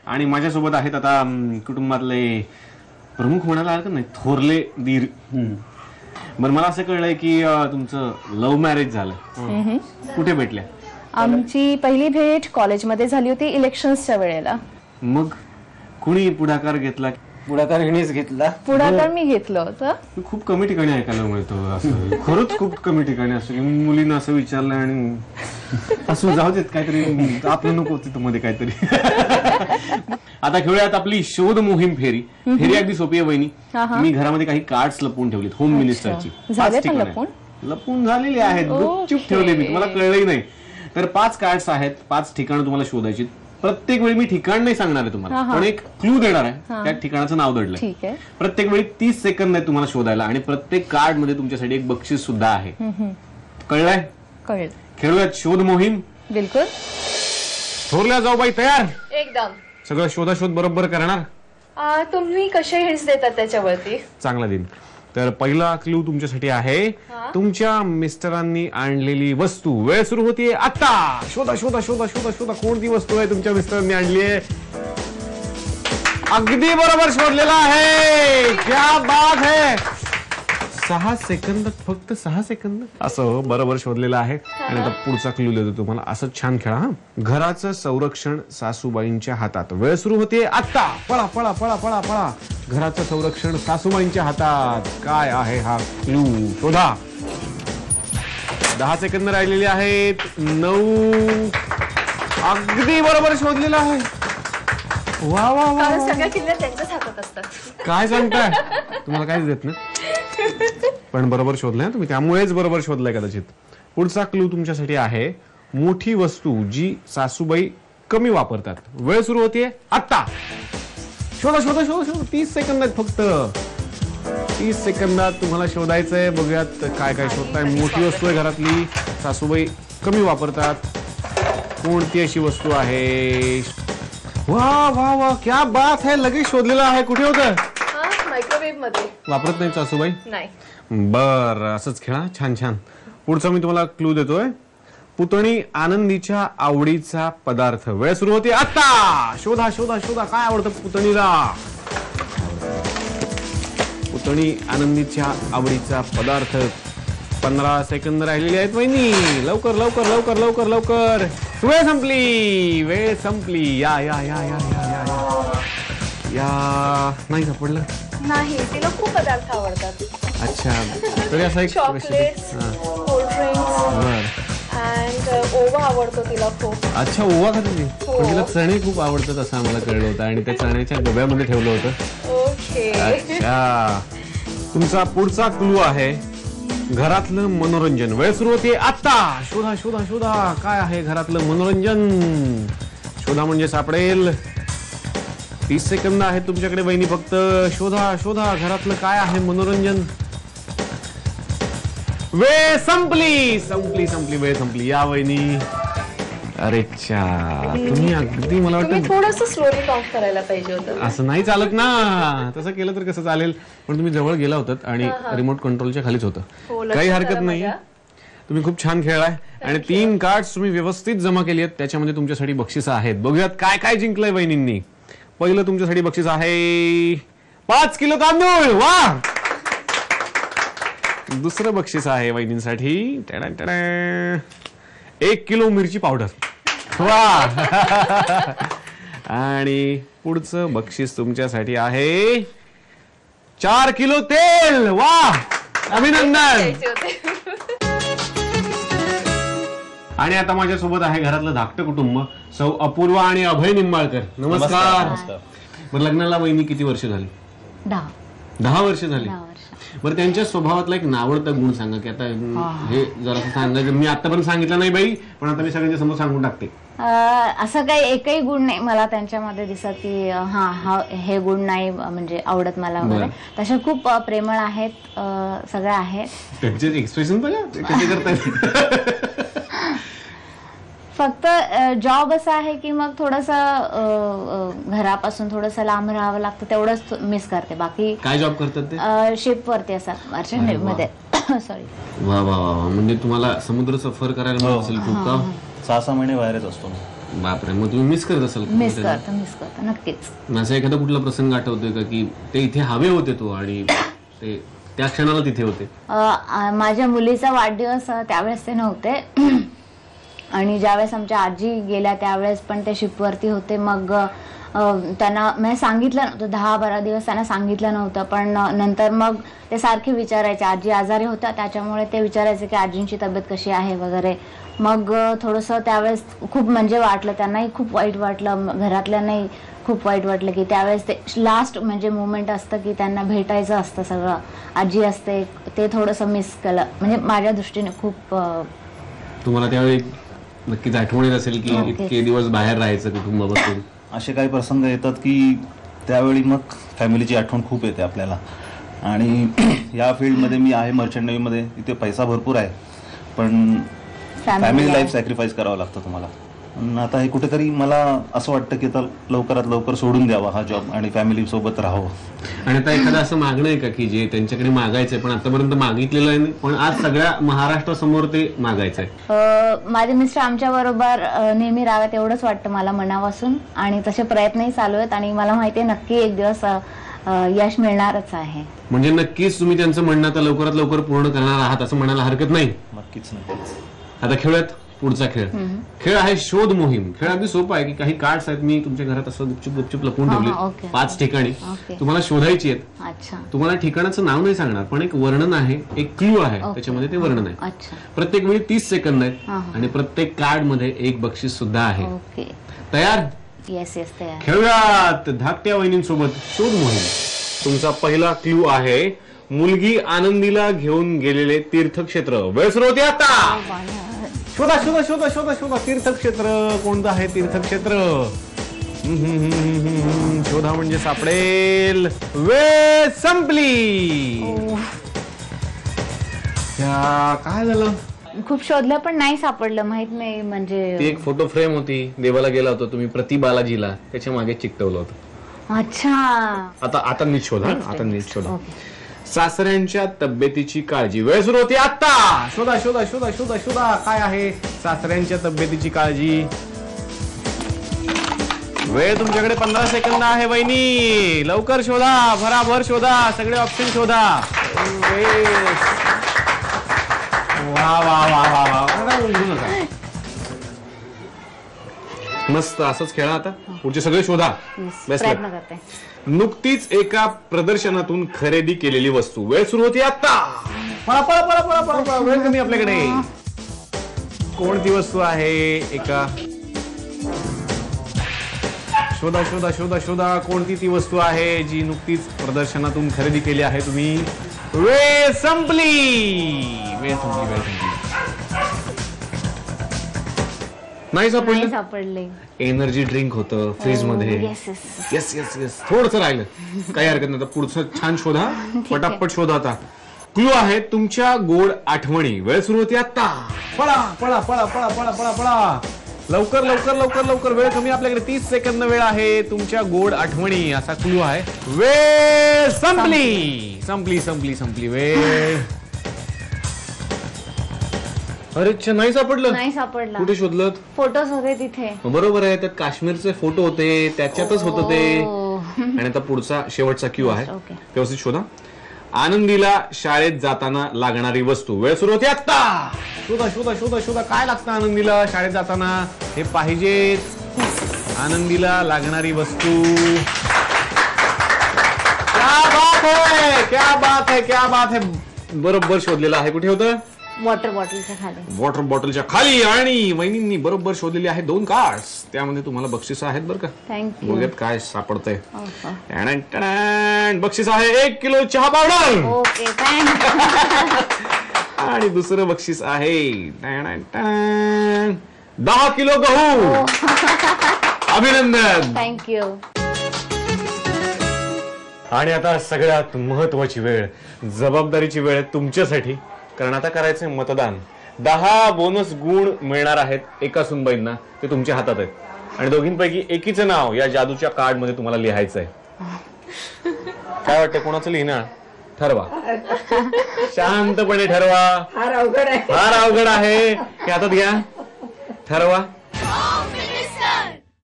आणि माझ्यासोबत आहेत आता कुटुंबातले प्रमुख म्हणायला हरकत नाही, थोरले दीर. बरं, मला असं कळलंय की तुमचं लव्ह मॅरेज झालं. कुठे भेटल्या? आमची पहिली भेट कॉलेजमध्ये झाली होती इलेक्शन्सच्या वेळेला. मग कुणी पुढाकार घेतला? पुढाकार घेणीच घेतला. पुढाकार मी घेतलं होतं. खूप कमी ठिकाणी ऐकायला मिळतो असं, खरंच खूप कमी ठिकाणी असं की मुलीनं असं विचारलं आणि असं जाऊ देत काहीतरी आपलं नको तिथं मध्ये काहीतरी. आता खेळूयात आपली शोध मोहीम फेरी. फेरी अगदी सोपी आहे वहिनी. मी घरामध्ये काही कार्ड्स लपवून ठेवलीत होम मिनिस्टरची. लपून झालेली आहेत, गुपचूप ठेवले मी, तुम्हाला कळलंही नाही. तर 5 कार्ड्स आहेत, 5 ठिकाणं तुम्हाला शोधायची. प्रत्येक वेळी मी ठिकाण नाही सांगणार आहे तुम्हाला, पण एक क्लू देणार आहे. त्या ठिकाणाचं नाव दडलंय. प्रत्येक वेळी 30 सेकंद आहेत तुम्हाला शोधायला आणि प्रत्येक कार्ड मध्ये तुमच्यासाठी एक बक्षीस सुद्धा आहे. कळलंय? कळलं. खेळूयात शोध मोहीम. बिलकुल. थोरल्या जाऊबाई तयार? एकदम. सगळं शोधाशोध बरोबर करणार? तुम्ही कसे हिंट्स देतात त्याच्यावरती? चांगला दिन. तर पहिला क्लू तुमच्यासाठी आहे, तुमच्या मिस्टरांनी आणलेली वस्तू. वेळ सुरू होतीये आता. शोधा शोधा शोधा शोधा शोधा कोणती वस्तू आहे तुमच्या मिस्टरांनी आणली आहे. अगदी बरोबर शोधलेला आहे. क्या बात है. 6 सेकंद, फक्त 6 सेकंद असं बरोबर शोधलेलं आहे. आणि आता पुढचा क्लू देतो तुम्हाला, असं छान खेळा. घराचं संरक्षण सासूबाईंच्या हातात. वेळ सुरू होते आता. पळा पळा पळा पळा पळा. घराचं संरक्षण सासूबाईंच्या हातात. काय आहे हा क्लू? शोधा. 10 सेकंद राहिलेले आहेत. 9. अगदी बरोबर शोधलेलं आहे. वा वा वा. सगळ्या किल्ल्या त्यांच्याच हातात असतात. काय सांगताय? तुम्हाला काहीच देत नाही, पण बरोबर शोधलंय तुम्ही, त्यामुळेच बरोबर शोधलंय कदाचित. पुढचा क्लू तुमच्यासाठी आहे, मोठी वस्तू जी सासूबाई कमी वापरतात. वेळ सुरू होतीये आता. शोधा शोधा शोधा शोधा. 30 सेकंद आहेत फक्त. 30 सेकंदात तुम्हाला शोधायचंय. बघूयात काय काय शोधताय. मोठी वस्तू आहे घरातली, सासूबाई कमी वापरतात. कोणती अशी वस्तू आहे? वा वा वा, क्या बात है. लगेच शोधलेलं आहे. कुठे होतं? मायक्रोवेव्ह मध्ये. वापरत नाही सासूबाई? नाही. बर, असंच खेळा. छान छान. पुढचा मी तुम्हाला क्लू देतोय, पुतणी आनंदीच्या आवडीचा पदार्थ. वेळ सुरू होती आता. शोधा शोधा शोधा. काय आवडतं पुतणीला? पुतणी आनंदीच्या आवडीचा पदार्थ. 15 सेकंद राहिलेली आहेत वहिनी. लवकर लवकर लवकर लवकर लवकर. वेळ संपली. वेळ संपली. या या या या या या या. नाही सापडलं? नाही, तिला खूप पदार्थ आवडतात. अच्छा, तरी असा एक चॉकलेट्स, कोल्ड ड्रिंक्स अँड ओवा आवडतो तिला खूप. अच्छा, ओवा खाते ती? पण तिला चणे खूप आवडतात असं आम्हाला कळलं होतं आणि त्या चण्याच्या डब्यामध्ये ठेवलं होतं. ओके. अच्छा. तुमचा पुढचा क्लू आहे, घरातलं मनोरंजन. वेळ सुरू होते आता. शोधा शोधा शोधा. काय आहे घरातलं मनोरंजन? शोधा म्हणजे सापडेल. 30 सेकंद आहेत तुमच्याकडे वहिनी फक्त. शोधा शोधा. घरातलं काय आहे मनोरंजन? वेळ संपली संपली संपली. वेळ संपली. या वहिनी. अरे चा, तुम्ही अगदी मला वाटतं थोडंसं स्लोली काउंट करायला पाहिजे होतं. असं नाही चालत ना. तसं केलं तर कसं चालेल? पण तुम्ही जवळ गेला होतात आणि रिमोट कंट्रोलच्या खालीच होतं. काही हरकत नाही. तुम्ही खूप छान खेळलाय आणि 3 कार्ड्स तुम्ही व्यवस्थित जमा केली आहेत. त्याच्यामध्ये तुमच्यासाठी बक्षिसं आहेत. बघूयात काय काय जिंकलंय वहिनींनी. पहिलं तुमच्यासाठी बक्षीस आहे 5 किलो तांदूळ. वा. दुसरं बक्षीस आहे वहिनींसाठी 1 किलो मिरची पावडर. वा. आणि पुढचं बक्षीस तुमच्यासाठी आहे 4 किलो तेल. वा, अभिनंदन. आणि आता माझ्यासोबत आहे घरातलं धाकटं कुटुंब, सौ अपूर्वा आणि अभय निंबाळकर. नमस्कार. बरं, लग्नाला वहिनी किती वर्ष झाली? 10 वर्ष झाली. बरं, त्यांच्या स्वभावातला एक नावडता गुण सांगा की आता हे जरा सांगायचं. मी आतापर्यंत सांगितलं नाही बाई, पण आता मी सगळ्यांच्या समोर सांगून टाकते. असं काही एकही गुण नाही मला त्यांच्यामध्ये दिसत की हा हे गुण नाही म्हणजे आवडत मला वगैरे. तसे खूप प्रेमळ आहेत, सगळं आहे. त्यांचे एक्सप्रेशन बघा कसे करतायत. फक्त जॉब असं आहे की मग थोडंसं घरापासून थोडंसं लांब राहावं लागतं, तेवढंच मिस करते. बाकी काय जॉब करतात ते? शिप वरती असतात, मर्चंट नेव्ही मध्ये. सॉरी. वा वा वा. म्हणजे तुम्हाला समुद्र सफर करायला मिळत असेल खूप का? 6-6 महिने बाहेरच असतो. बापरे, मग तुम्ही मिस करत असाल मिस करतो नक्कीच. असं एखादा कुठला प्रसंग आठवतोय का की ते इथे हवे होते तो आणि ते त्या क्षणाला तिथे होते? माझ्या मुलीचा वाढदिवस त्यावेळेस ते नव्हते आणि ज्यावेळेस आमच्या आजी गेल्या त्यावेळेस पण ते शिपवरती होते. मग त्यांना मी सांगितलं नव्हतं, 10-12 दिवस त्यांना सांगितलं नव्हतं, पण नंतर मग ते सारखे विचारायचे. आजी आजारी होत्या त्याच्यामुळे ते विचारायचे की आजींची तब्येत कशी आहे वगैरे. मग थोडंसं त्यावेळेस खूप म्हणजे वाटलं, त्यांनाही खूप वाईट वाटलं, घरातल्यांनाही खूप वाईट वाटलं की त्यावेळेस ते लास्ट म्हणजे मुवमेंट असतं की त्यांना भेटायचं असतं, सगळं आजी असते, ते थोडंसं मिस केलं. म्हणजे माझ्या दृष्टीने खूप. तुम्हाला त्यावेळी नक्कीच आठवण येत असेल की इतके दिवस बाहेर राहायचं कुटुंबापासून. असे काही प्रसंग येतात की त्यावेळी मग फॅमिलीची आठवण खूप येते आपल्याला. आणि या फील्डमध्ये मी आहे, मर्चंट नेव्हीमध्ये, इथे पैसा भरपूर आहे पण फॅमिली लाईफ सॅक्रिफाईस करावं लागतं तुम्हाला. पण आता हे कुठेतरी मला असं वाटतं की आता लवकरात लवकर सोडून द्यावा हा जॉब आणि फॅमिली सोबत राहावं. आणि आता एखादं असं मागणं आहे का की जे त्यांच्याकडे मागायचंय पण आतापर्यंत मागितलेलं आहे पण आज सगळ्या महाराष्ट्रासमोर ते मागायचंय? माझे मिस्टर आमच्या बरोबर नेहमी राहावेत एवढंच वाटतं मला मनापासून आणि तसे प्रयत्नही चालू आहेत आणि मला माहिती आहे नक्की एक दिवस यश मिळणारच आहे. म्हणजे नक्कीच तुम्ही त्यांचं म्हणणं आता लवकरात लवकर पूर्ण करणार आहात असं म्हणायला हरकत नाही. नक्कीच नक्कीच. आता खेळूयात पुढचा खेळ. खेळ आहे शोध मोहीम. खेळ अगदी सोपा आहे की काही कार्ड्स आहेत, मी तुमच्या घरात असं गुपचूप लपवून ठेवले 5 ठिकाणी, तुम्हाला शोधायची आहेत. अच्छा. तुम्हाला ठिकाणाचं नाव नाही सांगणार पण एक वर्णन आहे, एक क्लू आहे, त्याच्यामध्ये ते वर्णन आहे. अच्छा. प्रत्येक वेळी 30 सेकंद आहेत आणि प्रत्येक कार्ड मध्ये एक बक्षीस सुद्धा आहे. ओके. तयार? येस तयार. खेळूयात धाकट्या वहिनींसोबत शोध मोहीम. तुमचा पहिला क्लू आहे मुलगी आनंदीला घेऊन गेलेले तीर्थक्षेत्र. वेळ सुरू होते आता. शोधा शोधा शोधा शोधा शोधा तीर्थक्षेत्र कोणतं आहे तीर्थक्षेत्र? शोधा म्हणजे सापडेल. वेळ संपली. काय झालं? खूप शोधलं पण नाही सापडलं, माहित नाही म्हणजे. ती एक फोटो फ्रेम होती, देवाला गेला होता तुम्ही प्रति बालाजीला, त्याच्या मागे चिकटवलं होतं. अच्छा. आता नीट शोधा, आता नीट शोधा. सासऱ्यांच्या तब्येतीची काळजी. वेळ सुरू होती आता. शोधा शोधा शोधा शोधा शोधा काय आहे सासऱ्यांच्या तब्येतीची काळजी. वेळ तुमच्याकडे 15 सेकंद आहे वहिनी, लवकर शोधा, भराभर शोधा, सगळे ऑप्शन शोधा. वा वा वा वा वा. मस्त, असंच खेळा. आता पुढचे सगळे शोधा. प्रयत्न करते. नुकतीच एका प्रदर्शनातून खरेदी केलेली वस्तू. वेळ सुरू होती आता. पळा पळा पळा पळा पळा पळा, वेळ कमी आपल्याकडे. कोणती वस्तू आहे? एका शोधा शोधा शोधा शोधा कोणती ती वस्तू आहे जी नुकतीच प्रदर्शनातून खरेदी केली आहे तुम्ही. वेळ संपली. वेळ संपली. वेळ संपली. नाही सापडले. एनर्जी ड्रिंक होतं फ्रीज मध्ये. Yes yes yes. थोडस राहिलं, काही हरकत नाही. पुढचं छान शोधा, पटापट शोधा. आता क्लू आहे तुमच्या गोड आठवणी. वेळ सुरू होती आता. पळा पळा पळा पळा पळा पळा पळा, लवकर लवकर लवकर लवकर. वेळ कमी आपल्याकडे, 30 सेकंद वेळ आहे. तुमच्या गोड आठवणी असा क्लू आहे. वेळ संपली. संपली संपली संपली वेळ. अरे नाही सापडलं. नाही सापडलं. कुठे शोधलं? फोटोज होते तिथे. बरोबर आहे, त्यात काश्मीरचे फोटो होते, त्याच्यातच होतं ते. आणि आता पुढचा शेवटचा क्यू आहे, व्यवस्थित शोधा. आनंदीला शाळेत जाताना लागणारी वस्तू. वेळ सुरू होती आता. शोधा शोधा शोधा शोधा काय लागतं आनंदीला शाळेत जाताना, हे पाहिजेच. आनंदीला लागणारी वस्तू. क्या बात है, क्या बात है, क्या बात है. बरोबर शोधलेलं आहे. कुठे होतं? वॉटर बॉटलच्या खाली. वॉटर बॉटलच्या खाली. आणि वहिनींनी बरोबर शोधलेली आहे 2 कार्ड्स. त्यामध्ये तुम्हाला बक्षीस आहेत बरं का. थँक्यू. बघूयात काय सापडतंय. बक्षीस आहे 1 किलो चहा पावडर. Okay thank you. आणि दुसरं बक्षीस आहे 10 किलो गहू. अभिनंदन. थँक्यू. आणि आता सगळ्यात महत्वाची वेळ, जबाबदारीची वेळ तुमच्यासाठी, कारण आता करायचंय मतदान. 10 बोनस गुण मिळणार आहेत एका सुनबाईंना, ते तुमच्या हातात आहेत. आणि दोघींपैकी एकीचं नाव या जादूच्या कार्ड मध्ये तुम्हाला लिहायचंय. काय वाटतं कोणाचं लिहिणार? ठरवा, शांतपणे ठरवा. फार अवघड आहे. हे हातात घ्या, ठरवा.